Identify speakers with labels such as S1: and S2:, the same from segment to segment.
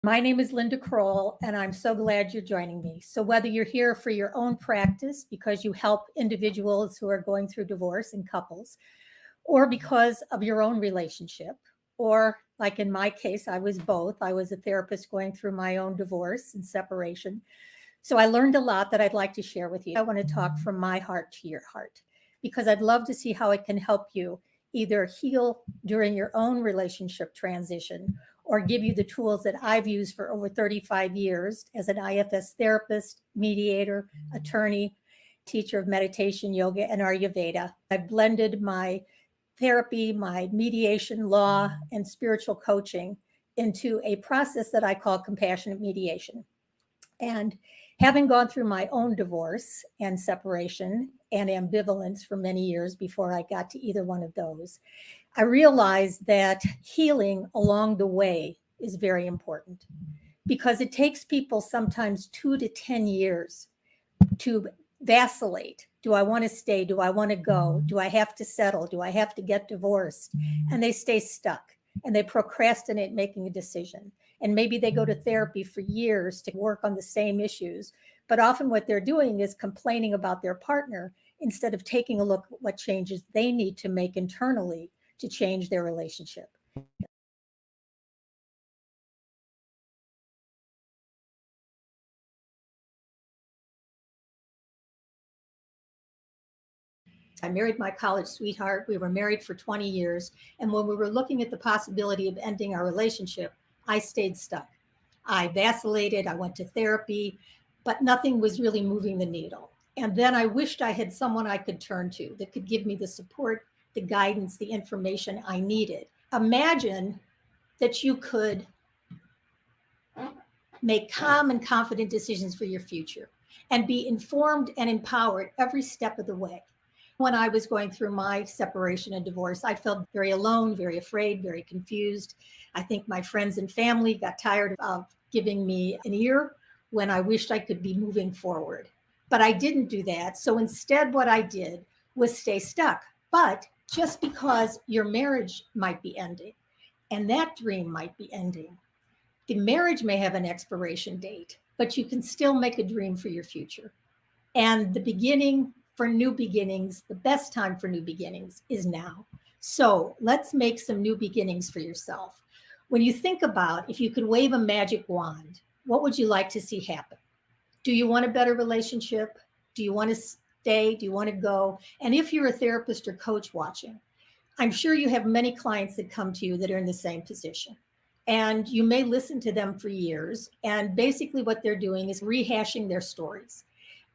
S1: My name is Linda Kroll, and I'm so glad you're joining me. So, whether you're here for your own practice because you help individuals who are going through divorce and couples, or because of your own relationship, or like in my case, I was both. I was a therapist going through my own divorce and separation. So, I learned a lot that I'd like to share with you. I want to talk from my heart to your heart because I'd love to see how it can help you either heal during your own relationship transition or give you the tools that I've used for over 35 years as an IFS therapist, mediator, attorney, teacher of meditation, yoga, and Ayurveda. I've blended my therapy, my mediation, law, and spiritual coaching into a process that I call compassionate mediation. And having gone through my own divorce and separation and ambivalence for many years before I got to either one of those, I realized that healing along the way is very important because it takes people sometimes 2 to 10 years to vacillate. Do I want to stay? Do I want to go? Do I have to settle? Do I have to get divorced? And they stay stuck and they procrastinate making a decision. And maybe they go to therapy for years to work on the same issues. But often what they're doing is complaining about their partner instead of taking a look at what changes they need to make internally to change their relationship. I married my college sweetheart. We were married for 20 years. And when we were looking at the possibility of ending our relationship, I stayed stuck. I vacillated. I went to therapy, but nothing was really moving the needle. And then I wished I had someone I could turn to that could give me the support, the guidance, the information I needed. Imagine that you could make calm and confident decisions for your future and be informed and empowered every step of the way. When I was going through my separation and divorce, I felt very alone, very afraid, very confused. I think my friends and family got tired of giving me an ear when I wished I could be moving forward. But I didn't do that. So instead, what I did was stay stuck. But just because your marriage might be ending and that dream might be ending, the marriage may have an expiration date, but you can still make a dream for your future. And the beginning for new beginnings, the best time for new beginnings is now. So let's make some new beginnings for yourself. When you think about if you could wave a magic wand, what would you like to see happen? Do you want a better relationship? Do you want to stay? Do you want to go? And if you're a therapist or coach watching, I'm sure you have many clients that come to you that are in the same position. And you may listen to them for years. And basically, what they're doing is rehashing their stories.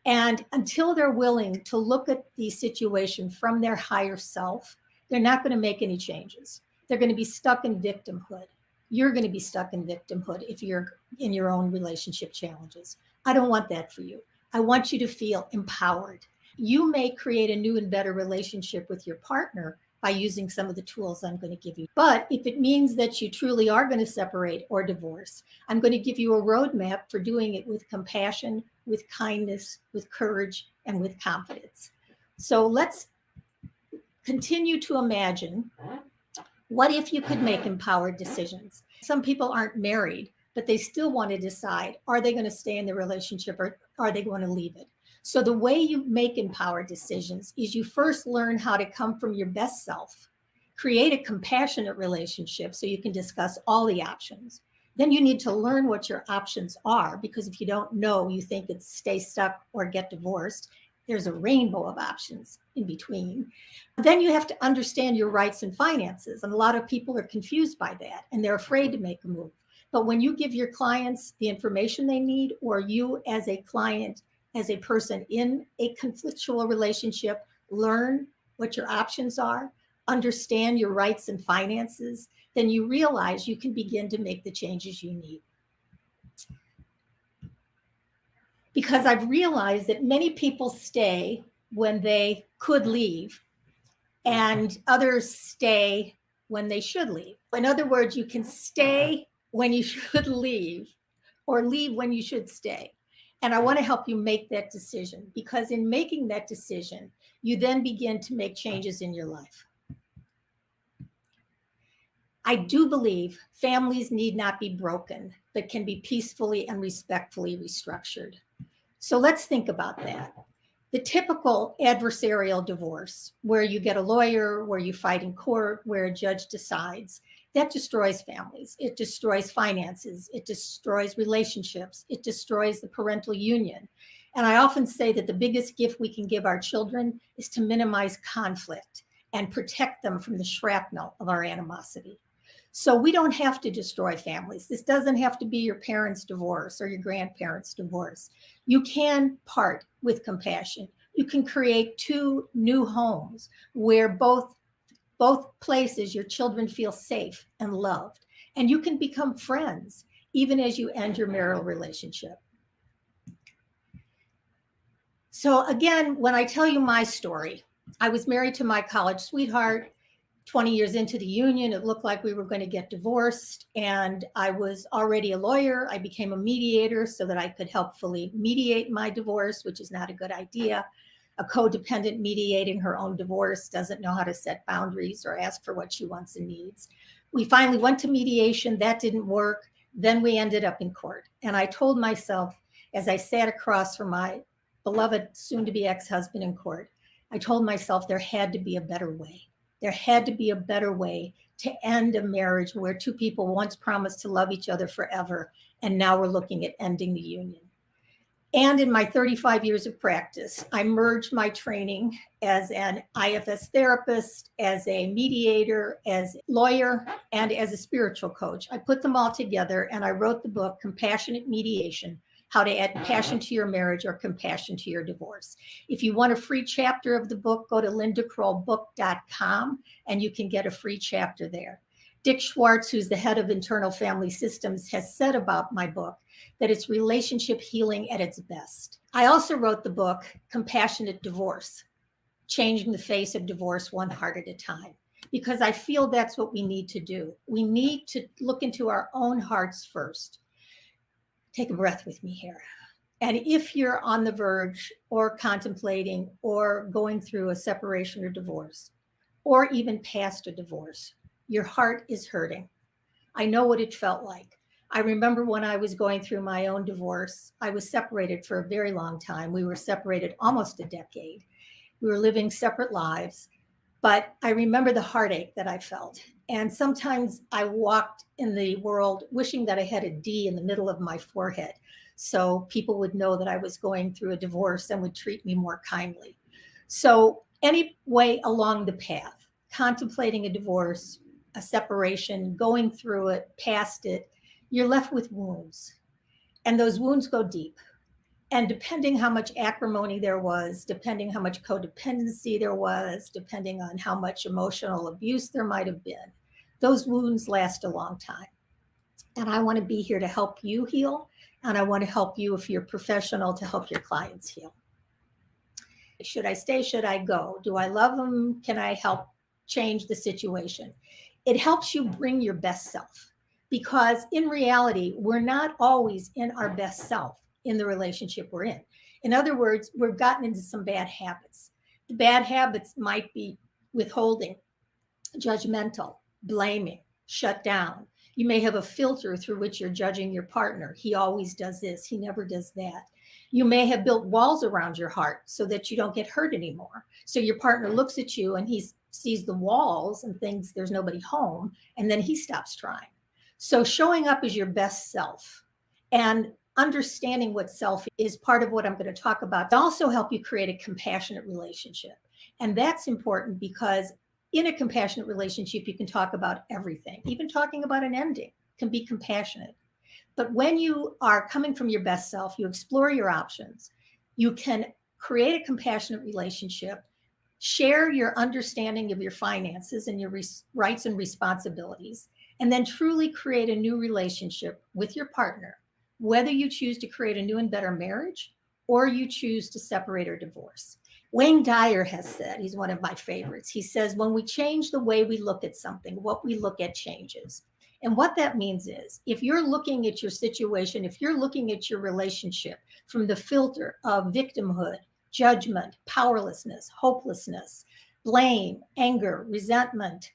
S1: And until they're willing to look at the situation from their higher self, they're not going to make any changes. They're going to be stuck in victimhood. You're going to be stuck in victimhood if you're in your own relationship challenges. I don't want that for you. I want you to feel empowered. You may create a new and better relationship with your partner by using some of the tools I'm going to give you. But if it means that you truly are going to separate or divorce, I'm going to give you a roadmap for doing it with compassion, with kindness, with courage, and with confidence. So let's continue to imagine, what if you could make empowered decisions? Some people aren't married, but they still want to decide, are they going to stay in the relationship or are they going to leave it? So the way you make empowered decisions is you first learn how to come from your best self, create a compassionate relationship so you can discuss all the options. Then you need to learn what your options are, because if you don't know, you think it's stay stuck or get divorced. There's a rainbow of options in between. Then you have to understand your rights and finances. And a lot of people are confused by that and they're afraid to make a move. But when you give your clients the information they need, or you as a client, as a person in a conflictual relationship, learn what your options are, understand your rights and finances, then you realize you can begin to make the changes you need. Because I've realized that many people stay when they could leave, and others stay when they should leave. In other words, you can stay when you should leave, or leave when you should stay. And I want to help you make that decision, because in making that decision, you then begin to make changes in your life. I do believe families need not be broken, but can be peacefully and respectfully restructured. So let's think about that. The typical adversarial divorce, where you get a lawyer, where you fight in court, where a judge decides, that destroys families. It destroys finances. It destroys relationships. It destroys the parental union. And I often say that the biggest gift we can give our children is to minimize conflict and protect them from the shrapnel of our animosity. So we don't have to destroy families. This doesn't have to be your parents' divorce or your grandparents' divorce. You can part with compassion. You can create two new homes where both places your children feel safe and loved. And you can become friends even as you end your marital relationship. So again, when I tell you my story, I was married to my college sweetheart. 20 years into the union, it looked like we were going to get divorced, and I was already a lawyer. I became a mediator so that I could helpfully mediate my divorce, which is not a good idea. A codependent mediating her own divorce doesn't know how to set boundaries or ask for what she wants and needs. We finally went to mediation. That didn't work. Then we ended up in court. And I told myself, as I sat across from my beloved soon-to-be ex-husband in court, I told myself there had to be a better way. There had to be a better way to end a marriage where two people once promised to love each other forever, and now we're looking at ending the union. And in my 35 years of practice, I merged my training as an IFS therapist, as a mediator, as a lawyer, and as a spiritual coach. I put them all together and I wrote the book, Compassionate Mediation: How to Add Passion to Your Marriage or Compassion to Your Divorce. If you want a free chapter of the book, go to lindakrollbook.com and you can get a free chapter there. Dick Schwartz, who's the head of Internal Family Systems, has said about my book that it's relationship healing at its best. I also wrote the book, Compassionate Divorce: Changing the Face of Divorce One Heart at a Time, because I feel that's what we need to do. We need to look into our own hearts first. Take a breath with me here. And if you're on the verge or contemplating or going through a separation or divorce, or even past a divorce, your heart is hurting. I know what it felt like. I remember when I was going through my own divorce, I was separated for a very long time. We were separated almost a decade. We were living separate lives, but I remember the heartache that I felt. And sometimes I walked in the world wishing that I had a D in the middle of my forehead, so people would know that I was going through a divorce and would treat me more kindly. So any way along the path, contemplating a divorce, a separation, going through it, past it, you're left with wounds. And those wounds go deep. And depending how much acrimony there was, depending how much codependency there was, depending on how much emotional abuse there might have been, those wounds last a long time. And I want to be here to help you heal. And I want to help you, if you're professional, to help your clients heal. Should I stay? Should I go? Do I love them? Can I help change the situation? It helps you bring your best self, because in reality, we're not always in our best self in the relationship we're in. In other words, we've gotten into some bad habits. The bad habits might be withholding, judgmental, blaming, shut down. You may have a filter through which you're judging your partner. He always does this. He never does that. You may have built walls around your heart so that you don't get hurt anymore. So your partner looks at you and he sees the walls and thinks there's nobody home, and then he stops trying. So showing up as your best self and understanding what self is part of what I'm going to talk about. It'll also help you create a compassionate relationship. And that's important because in a compassionate relationship, you can talk about everything. Even talking about an ending can be compassionate. But when you are coming from your best self, you explore your options. You can create a compassionate relationship, share your understanding of your finances and your rights and responsibilities, and then truly create a new relationship with your partner, whether you choose to create a new and better marriage or you choose to separate or divorce. Wayne Dyer has said, he's one of my favorites, he says, when we change the way we look at something, what we look at changes. And what that means is, if you're looking at your situation, if you're looking at your relationship from the filter of victimhood, judgment, powerlessness, hopelessness, blame, anger, resentment,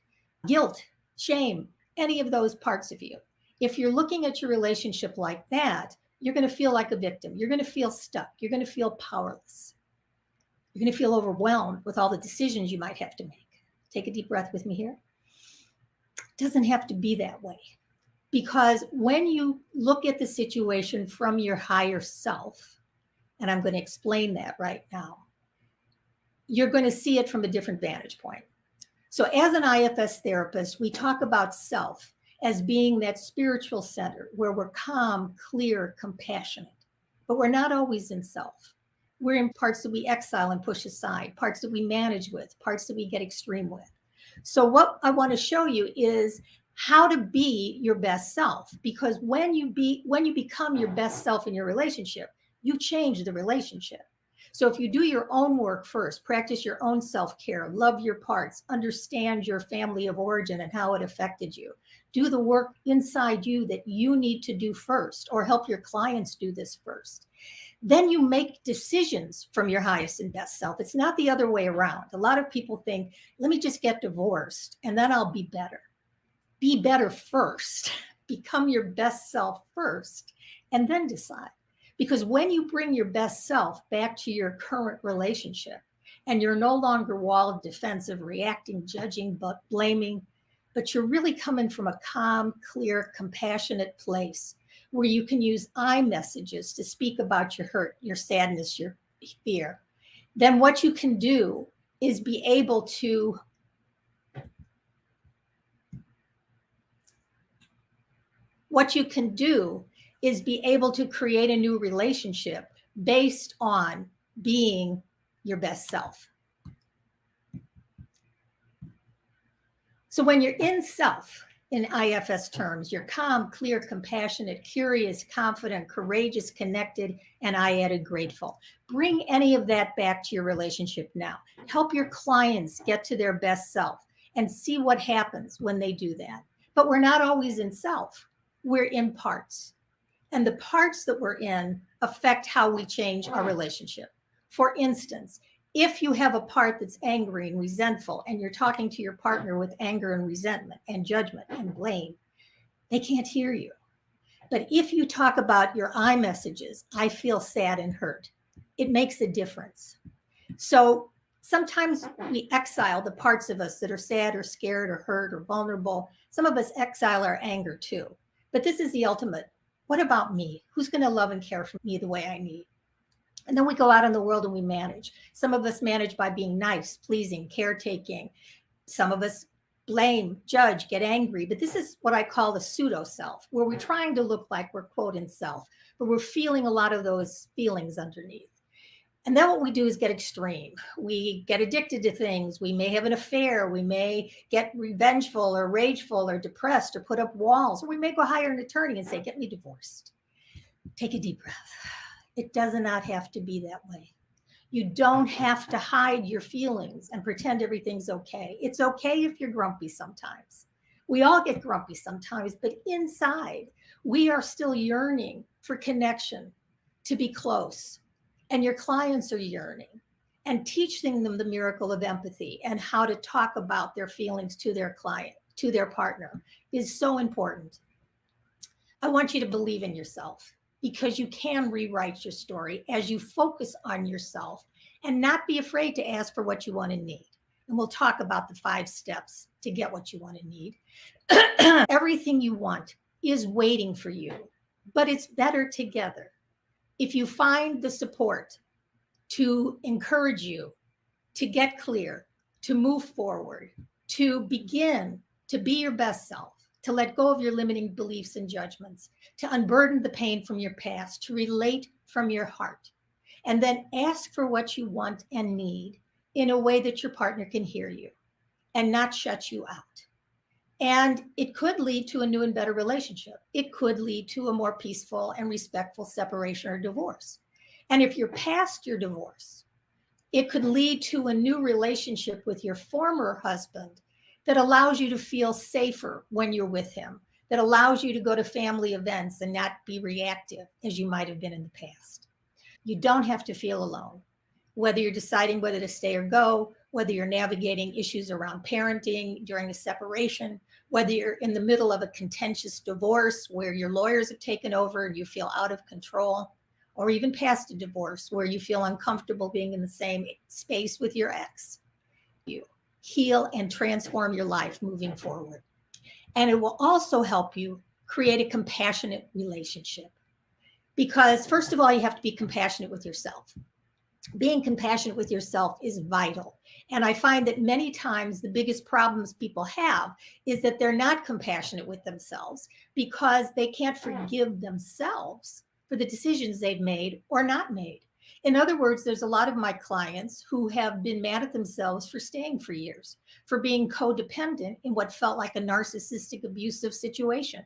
S1: guilt, shame, any of those parts of you, If you're looking at your relationship like that, you're going to feel like a victim. You're going to feel stuck. You're going to feel powerless. You're going to feel overwhelmed with all the decisions you might have to make. Take a deep breath with me here. It doesn't have to be that way. Because when you look at the situation from your higher self, and I'm going to explain that right now, you're going to see it from a different vantage point. So as an IFS therapist, we talk about self as being that spiritual center where we're calm, clear, compassionate, but we're not always in self. We're in parts that we exile and push aside, parts that we manage with, parts that we get extreme with. So what I want to show you is how to be your best self, because when you become your best self in your relationship, you change the relationship. So if you do your own work first, practice your own self-care, love your parts, understand your family of origin and how it affected you, do the work inside you that you need to do first, or help your clients do this first. Then you make decisions from your highest and best self. It's not the other way around. A lot of people think, let me just get divorced and then I'll be better. Be better first. Become your best self first, and then decide. Because when you bring your best self back to your current relationship, and you're no longer walled, defensive, reacting, judging, but blaming, but you're really coming from a calm, clear, compassionate place where you can use I messages to speak about your hurt, your sadness, your fear, then what you can do is be able to create a new relationship based on being your best self. So when you're in self, in IFS terms, you're calm, clear, compassionate, curious, confident, courageous, connected, and I added grateful. Bring any of that back to your relationship now. Help your clients get to their best self and see what happens when they do that. But we're not always in self. We're in parts. And the parts that we're in affect how we change our relationship. For instance, if you have a part that's angry and resentful and you're talking to your partner with anger and resentment and judgment and blame, they can't hear you. But if you talk about your I messages, I feel sad and hurt, it makes a difference. So sometimes we exile the parts of us that are sad or scared or hurt or vulnerable. Some of us exile our anger too. But this is the ultimate. What about me? Who's going to love and care for me the way I need? And then we go out in the world and we manage. Some of us manage by being nice, pleasing, caretaking. Some of us blame, judge, get angry. But this is what I call the pseudo self, where we're trying to look like we're quote in self, but we're feeling a lot of those feelings underneath. And then what we do is get extreme. We get addicted to things. We may have an affair. We may get revengeful or rageful or depressed or put up walls. Or we may go hire an attorney and say, get me divorced. Take a deep breath. It does not have to be that way. You don't have to hide your feelings and pretend everything's okay. It's okay if you're grumpy sometimes. We all get grumpy sometimes, but inside, we are still yearning for connection, to be close. And your clients are yearning, and teaching them the miracle of empathy and how to talk about their feelings to their client, to their partner, is so important. I want you to believe in yourself, because you can rewrite your story as you focus on yourself and not be afraid to ask for what you want and need. And we'll talk about the 5 steps to get what you want and need. Everything you want is waiting for you, but it's better together. If you find the support to encourage you to get clear, to move forward, to begin to be your best self, to let go of your limiting beliefs and judgments, to unburden the pain from your past, to relate from your heart, and then ask for what you want and need in a way that your partner can hear you and not shut you out. And it could lead to a new and better relationship. It could lead to a more peaceful and respectful separation or divorce. And if you're past your divorce, it could lead to a new relationship with your former husband that allows you to feel safer when you're with him, that allows you to go to family events and not be reactive as you might have been in the past. You don't have to feel alone. Whether you're deciding whether to stay or go, whether you're navigating issues around parenting during a separation, whether you're in the middle of a contentious divorce where your lawyers have taken over and you feel out of control, or even past a divorce where you feel uncomfortable being in the same space with your ex. You heal and transform your life moving forward. And it will also help you create a compassionate relationship. Because first of all, you have to be compassionate with yourself. Being compassionate with yourself is vital. And I find that many times the biggest problems people have is that they're not compassionate with themselves because they can't forgive themselves for the decisions they've made or not made. In other words, there's a lot of my clients who have been mad at themselves for staying for years, for being codependent in what felt like a narcissistic, abusive situation.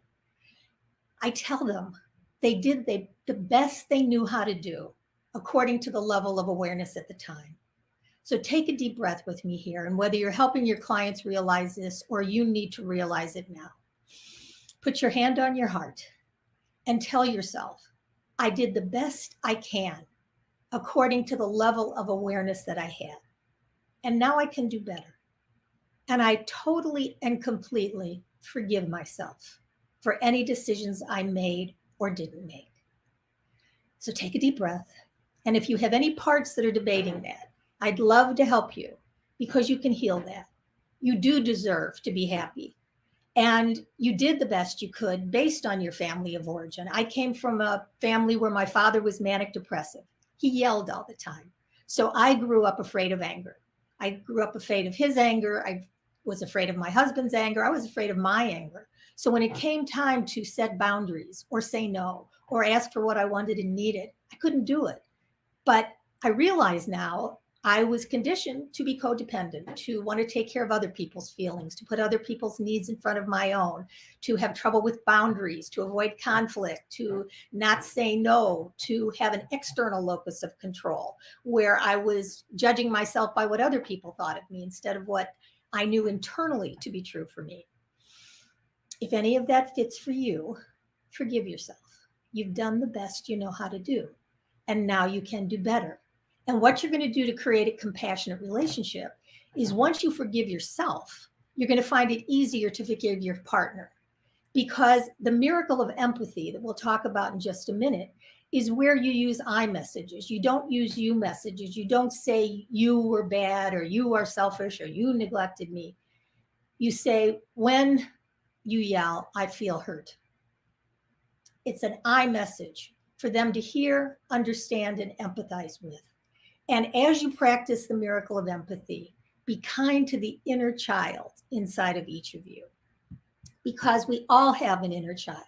S1: I tell them they did the best they knew how to do according to the level of awareness at the time. So take a deep breath with me here. And whether you're helping your clients realize this or you need to realize it now, put your hand on your heart and tell yourself, I did the best I can according to the level of awareness that I had. And now I can do better. And I totally and completely forgive myself for any decisions I made or didn't make. So take a deep breath. And if you have any parts that are debating that, I'd love to help you because you can heal that. You do deserve to be happy. And you did the best you could based on your family of origin. I came from a family where my father was manic depressive. He yelled all the time. So I grew up afraid of anger. I grew up afraid of his anger. I was afraid of my husband's anger. I was afraid of my anger. So when it came time to set boundaries or say no or ask for what I wanted and needed, I couldn't do it. But I realize now I was conditioned to be codependent, to want to take care of other people's feelings, to put other people's needs in front of my own, to have trouble with boundaries, to avoid conflict, to not say no, to have an external locus of control where I was judging myself by what other people thought of me instead of what I knew internally to be true for me. If any of that fits for you, forgive yourself. You've done the best you know how to do, and now you can do better. And what you're going to do to create a compassionate relationship is once you forgive yourself, you're going to find it easier to forgive your partner, because the miracle of empathy that we'll talk about in just a minute is where you use I messages. You don't use you messages. You don't say you were bad or you are selfish or you neglected me. You say, when you yell, I feel hurt. It's an I message for them to hear, understand, and empathize with. And as you practice the miracle of empathy, be kind to the inner child inside of each of you, because we all have an inner child.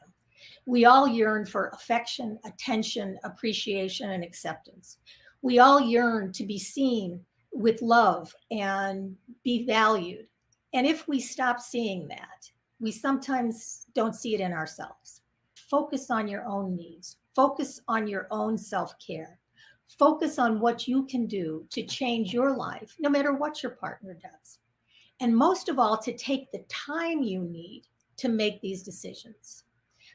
S1: We all yearn for affection, attention, appreciation, and acceptance. We all yearn to be seen with love and be valued. And if we stop seeing that, we sometimes don't see it in ourselves. Focus on your own needs. Focus on your own self-care. Focus on what you can do to change your life, no matter what your partner does. And most of all, to take the time you need to make these decisions.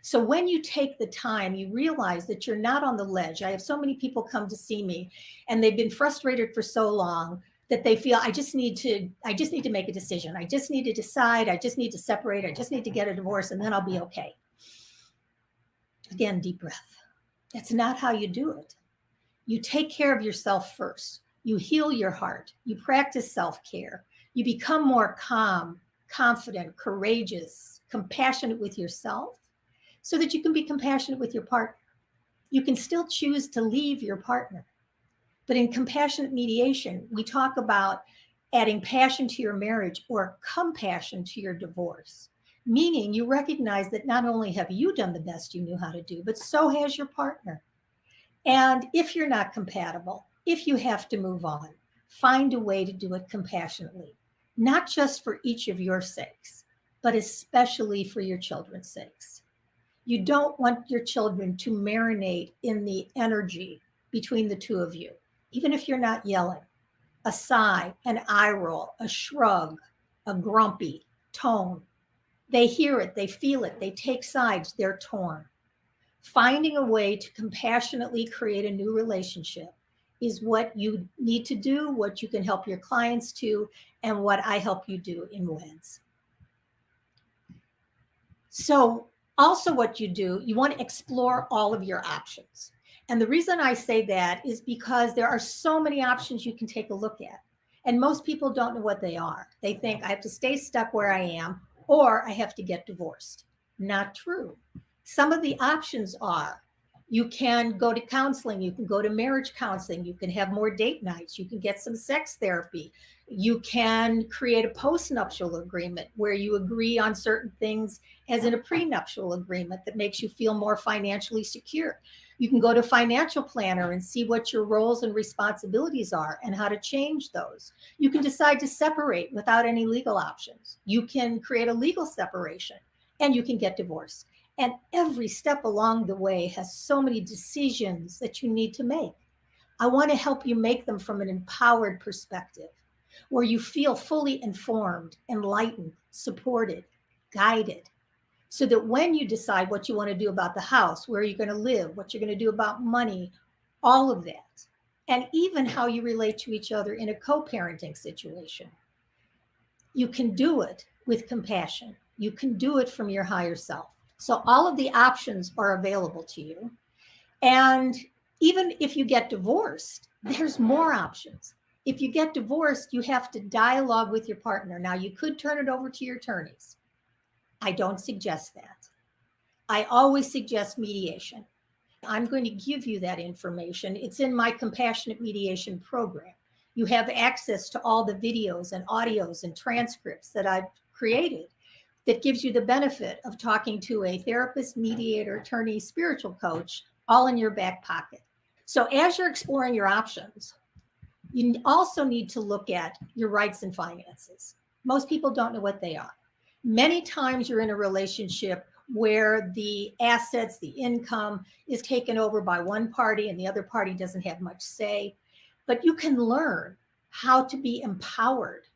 S1: So when you take the time, you realize that you're not on the ledge. I have so many people come to see me and they've been frustrated for so long that they feel, I just need to make a decision. I just need to decide. I just need to separate. I just need to get a divorce and then I'll be okay. Again, deep breath. That's not how you do it. You take care of yourself first. You heal your heart. You practice self-care. You become more calm, confident, courageous, compassionate with yourself so that you can be compassionate with your partner. You can still choose to leave your partner. But in compassionate mediation, we talk about adding passion to your marriage or compassion to your divorce, meaning you recognize that not only have you done the best you knew how to do, but so has your partner. And if you're not compatible, if you have to move on, find a way to do it compassionately, not just for each of your sakes, but especially for your children's sakes. You don't want your children to marinate in the energy between the two of you, even if you're not yelling. A sigh, an eye roll, a shrug, a grumpy tone. They hear it, they feel it, they take sides, they're torn. Finding a way to compassionately create a new relationship is what you need to do, what you can help your clients to, and what I help you do in WEDS. So also what you do, you want to explore all of your options. And the reason I say that is because there are so many options you can take a look at. And most people don't know what they are. They think I have to stay stuck where I am or I have to get divorced. Not true. Some of the options are you can go to counseling, you can go to marriage counseling, you can have more date nights, you can get some sex therapy, you can create a postnuptial agreement where you agree on certain things as in a prenuptial agreement that makes you feel more financially secure. You can go to financial planner and see what your roles and responsibilities are and how to change those. You can decide to separate without any legal options. You can create a legal separation and you can get divorced. And every step along the way has so many decisions that you need to make. I want to help you make them from an empowered perspective where you feel fully informed, enlightened, supported, guided, so that when you decide what you want to do about the house, where you're going to live, what you're going to do about money, all of that, and even how you relate to each other in a co-parenting situation, you can do it with compassion. You can do it from your higher self. So all of the options are available to you. And even if you get divorced, there's more options. If you get divorced, you have to dialogue with your partner. Now, you could turn it over to your attorneys. I don't suggest that. I always suggest mediation. I'm going to give you that information. It's in my compassionate mediation program. You have access to all the videos and audios and transcripts that I've created that gives you the benefit of talking to a therapist, mediator, attorney, spiritual coach, all in your back pocket. So as you're exploring your options, you also need to look at your rights and finances. Most people don't know what they are. Many times you're in a relationship where the assets, the income is taken over by one party and the other party doesn't have much say. But you can learn how to be empowered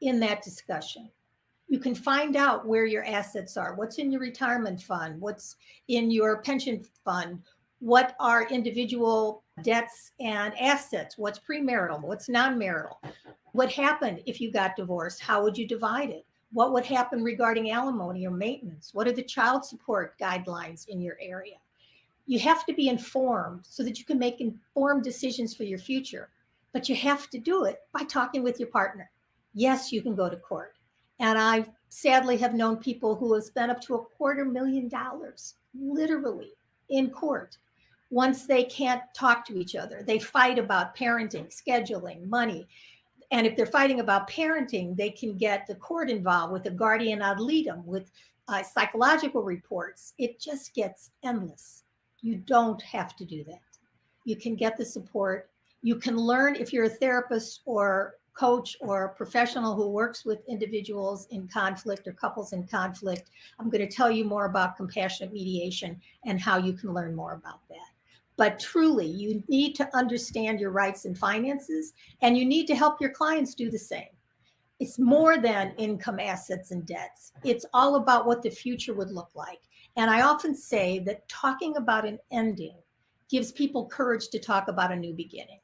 S1: in that discussion. You can find out where your assets are, what's in your retirement fund, what's in your pension fund, what are individual debts and assets, what's premarital, what's non-marital, what happened if you got divorced, how would you divide it? What would happen regarding alimony or maintenance? What are the child support guidelines in your area? You have to be informed so that you can make informed decisions for your future, but you have to do it by talking with your partner. Yes, you can go to court. And I sadly have known people who have spent up to $250,000 literally in court. Once they can't talk to each other, they fight about parenting, scheduling, money. And if they're fighting about parenting, they can get the court involved with a guardian ad litem, with psychological reports. It just gets endless. You don't have to do that. You can get the support. You can learn if you're a therapist or coach or a professional who works with individuals in conflict or couples in conflict. I'm going to tell you more about compassionate mediation and how you can learn more about that. But truly, you need to understand your rights and finances, and you need to help your clients do the same. It's more than income, assets, and debts. It's all about what the future would look like. And I often say that talking about an ending gives people courage to talk about a new beginning.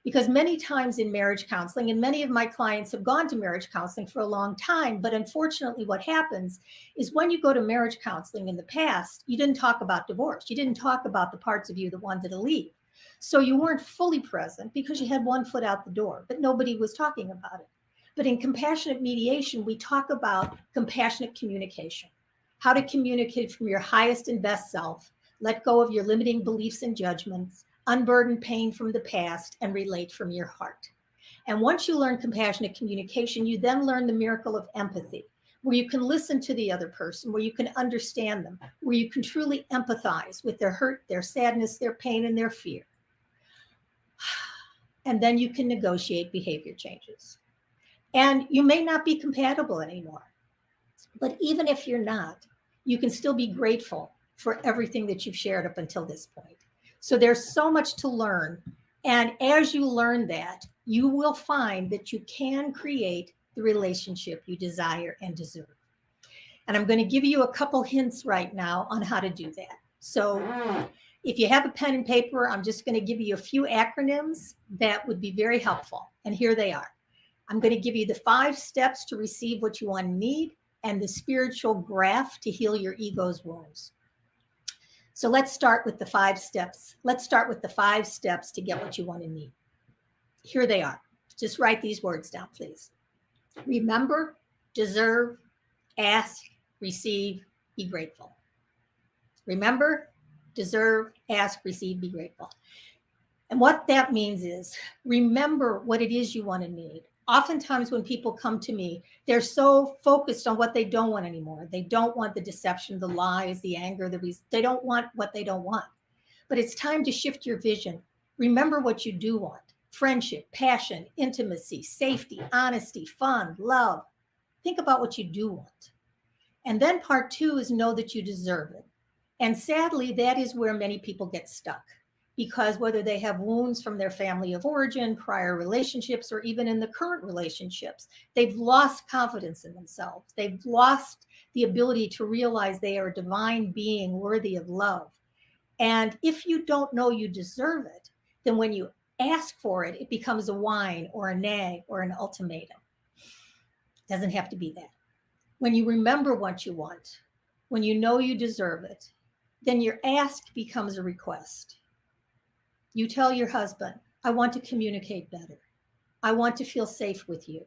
S1: Because many times in marriage counseling, and many of my clients have gone to marriage counseling for a long time, but unfortunately what happens is when you go to marriage counseling in the past, you didn't talk about divorce. You didn't talk about the parts of you that wanted to leave. So you weren't fully present because you had one foot out the door, but nobody was talking about it. But in compassionate mediation, we talk about compassionate communication, how to communicate from your highest and best self, let go of your limiting beliefs and judgments, unburden pain from the past, and relate from your heart. And once you learn compassionate communication, you then learn the miracle of empathy, where you can listen to the other person, where you can understand them, where you can truly empathize with their hurt, their sadness, their pain, and their fear. And then you can negotiate behavior changes. And you may not be compatible anymore, but even if you're not, you can still be grateful for everything that you've shared up until this point. So there's so much to learn. And as you learn that, you will find that you can create the relationship you desire and deserve. And I'm going to give you a couple hints right now on how to do that. So if you have a pen and paper, I'm just going to give you a few acronyms that would be very helpful. And here they are. I'm going to give you the 5 steps to receive what you want and need. and the spiritual graft to heal your ego's wounds. So let's start with the 5 steps. Let's start with the 5 steps to get what you want and need. Here they are. Just write these words down, please. Remember, deserve, ask, receive, be grateful. Remember, deserve, ask, receive, be grateful. And what that means is remember what it is you want and need. Oftentimes when people come to me, they're so focused on what they don't want anymore. They don't want the deception, the lies, the anger, they don't want what they don't want. But it's time to shift your vision. Remember what you do want. Friendship, passion, intimacy, safety, honesty, fun, love. Think about what you do want. And then part 2 is know that you deserve it. And sadly, that is where many people get stuck. Because whether they have wounds from their family of origin, prior relationships, or even in the current relationships, they've lost confidence in themselves. They've lost the ability to realize they are a divine being worthy of love. And if you don't know you deserve it, then when you ask for it, it becomes a whine or a nag or an ultimatum. It doesn't have to be that. When you remember what you want, when you know you deserve it, then your ask becomes a request. You tell your husband, I want to communicate better. I want to feel safe with you.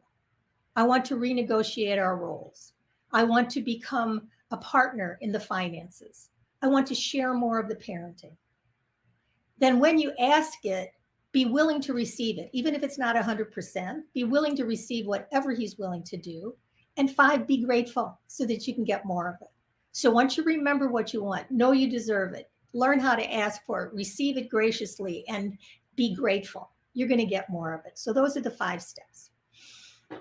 S1: I want to renegotiate our roles. I want to become a partner in the finances. I want to share more of the parenting. Then when you ask it, be willing to receive it. Even if it's not 100%, be willing to receive whatever he's willing to do. And 5, be grateful so that you can get more of it. So once you remember what you want, know you deserve it, learn how to ask for it, receive it graciously, and be grateful. You're going to get more of it. So those are the 5 steps.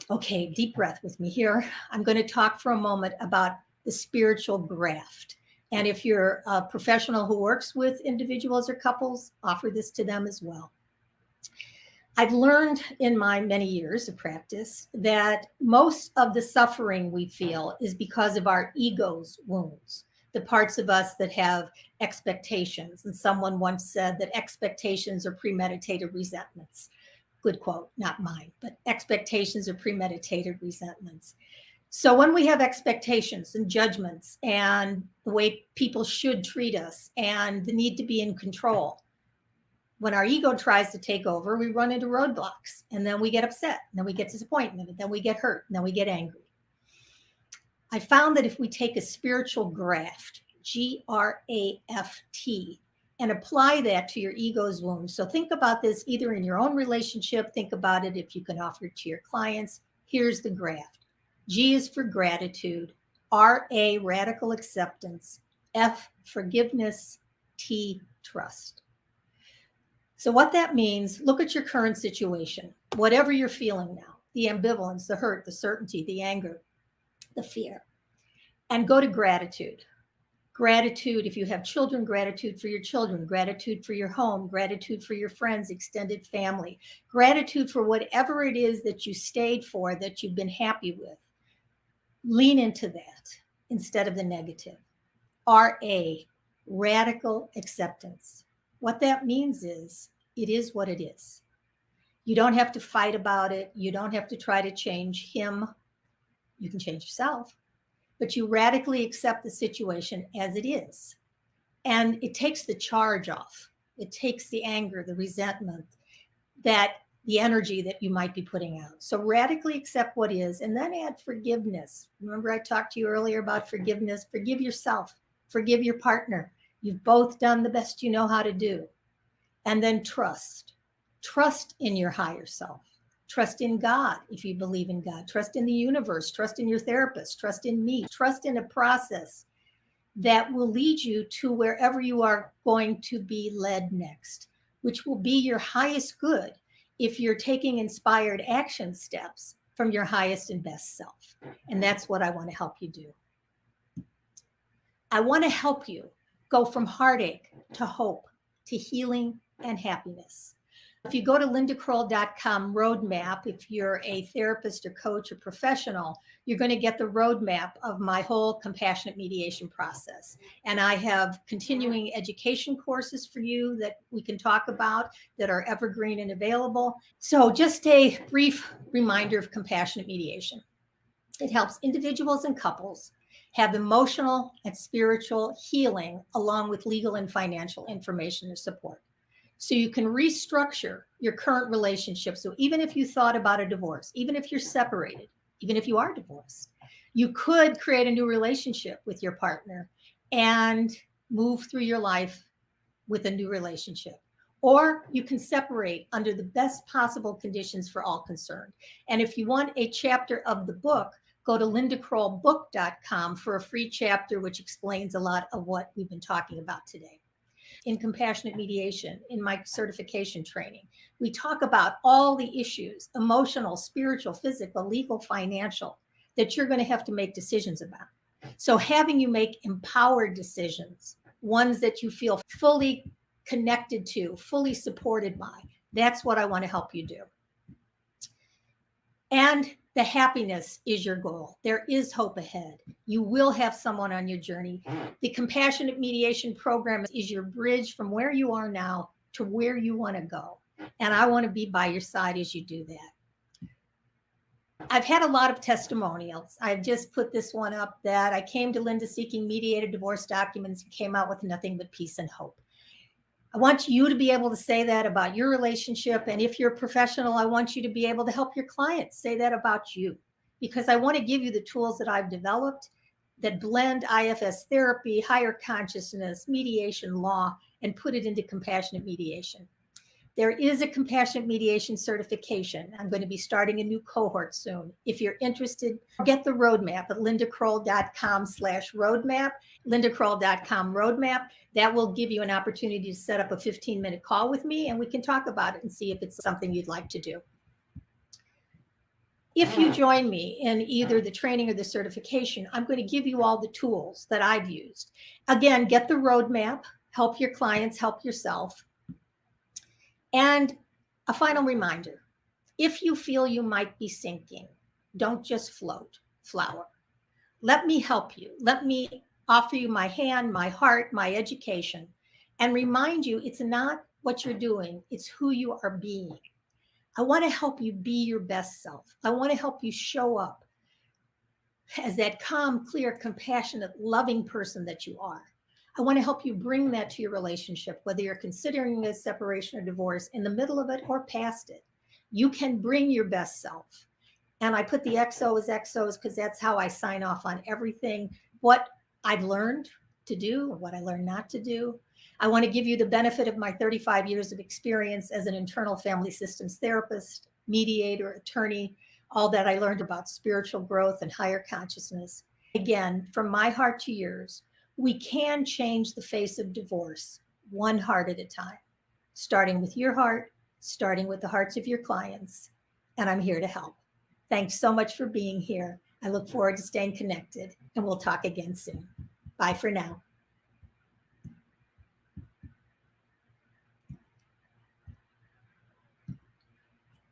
S1: Okay, deep breath with me here. I'm going to talk for a moment about the spiritual graft. And if you're a professional who works with individuals or couples, offer this to them as well. I've learned in my many years of practice that most of the suffering we feel is because of our ego's wounds, the parts of us that have expectations. And someone once said that expectations are premeditated resentments. Good quote, not mine, but expectations are premeditated resentments. So when we have expectations and judgments and the way people should treat us and the need to be in control, when our ego tries to take over, we run into roadblocks, and then we get upset, and then we get disappointment, and then we get hurt, and then we get angry. I found that if we take a spiritual graft, G-R-A-F-T, and apply that to your ego's wounds. So think about this either in your own relationship, think about it if you can offer it to your clients. Here's the graft. G is for gratitude, R-A, radical acceptance, F, forgiveness, T, trust. So what that means, look at your current situation, whatever you're feeling now, the ambivalence, the hurt, the certainty, the anger, the fear, and go to gratitude. Gratitude, if you have children, gratitude for your children, gratitude for your home, gratitude for your friends, extended family, gratitude for whatever it is that you stayed for, that you've been happy with. Lean into that instead of the negative. R-A, radical acceptance. What that means is, it is what it is. You don't have to fight about it. You don't have to try to change him. You can change yourself, but you radically accept the situation as it is. And it takes the charge off. It takes the anger, the resentment, the energy that you might be putting out. So radically accept what is, and then add forgiveness. Remember I talked to you earlier about forgiveness. Forgive yourself. Forgive your partner. You've both done the best you know how to do. And then trust. Trust in your higher self. Trust in God if you believe in God. Trust in the universe. Trust in your therapist. Trust in me. Trust in a process that will lead you to wherever you are going to be led next, which will be your highest good if you're taking inspired action steps from your highest and best self. And that's what I want to help you do. I want to help you go from heartache to hope, to healing and happiness. If you go to lindakroll.com roadmap, if you're a therapist or coach or professional, you're going to get the roadmap of my whole compassionate mediation process. And I have continuing education courses for you that we can talk about that are evergreen and available. So just a brief reminder of compassionate mediation. It helps individuals and couples have emotional and spiritual healing along with legal and financial information and support. So you can restructure your current relationship. So even if you thought about a divorce, even if you're separated, even if you are divorced, you could create a new relationship with your partner and move through your life with a new relationship. Or you can separate under the best possible conditions for all concerned. And if you want a chapter of the book, go to lindakrollbook.com for a free chapter which explains a lot of what we've been talking about today. In compassionate mediation, in my certification training, we talk about all the issues, emotional, spiritual, physical, legal, financial, that you're going to have to make decisions about. So having you make empowered decisions, ones that you feel fully connected to, fully supported by, that's what I want to help you do. And the happiness is your goal. There is hope ahead. You will have someone on your journey. The compassionate mediation program is your bridge from where you are now to where you want to go. And I want to be by your side as you do that. I've had a lot of testimonials. I've just put this one up that I came to Linda seeking mediated divorce documents and came out with nothing but peace and hope. I want you to be able to say that about your relationship. And if you're a professional, I want you to be able to help your clients say that about you, because I want to give you the tools that I've developed that blend IFS therapy, higher consciousness, mediation law, and put it into compassionate mediation. There is a compassionate mediation certification. I'm going to be starting a new cohort soon. If you're interested, get the roadmap at lindakroll.com/roadmap, lindakroll.com roadmap. That will give you an opportunity to set up a 15-minute call with me, and we can talk about it and see if it's something you'd like to do. If you join me in either the training or the certification, I'm going to give you all the tools that I've used. Again, get the roadmap, help your clients, help yourself. And a final reminder, if you feel you might be sinking, don't just float, flower. Let me help you. Let me offer you my hand, my heart, my education, and remind you it's not what you're doing, it's who you are being. I want to help you be your best self. I want to help you show up as that calm, clear, compassionate, loving person that you are. I want to help you bring that to your relationship, whether you're considering a separation or divorce, in the middle of it or past it. You can bring your best self. And I put the XO as XOs because that's how I sign off on everything, what I've learned to do, what I learned not to do. I want to give you the benefit of my 35 years of experience as an internal family systems therapist, mediator, attorney, all that I learned about spiritual growth and higher consciousness. Again, from my heart to yours, we can change the face of divorce one heart at a time, starting with your heart, starting with the hearts of your clients. And I'm here to help. Thanks so much for being here. I look forward to staying connected, and we'll talk again soon. Bye for now.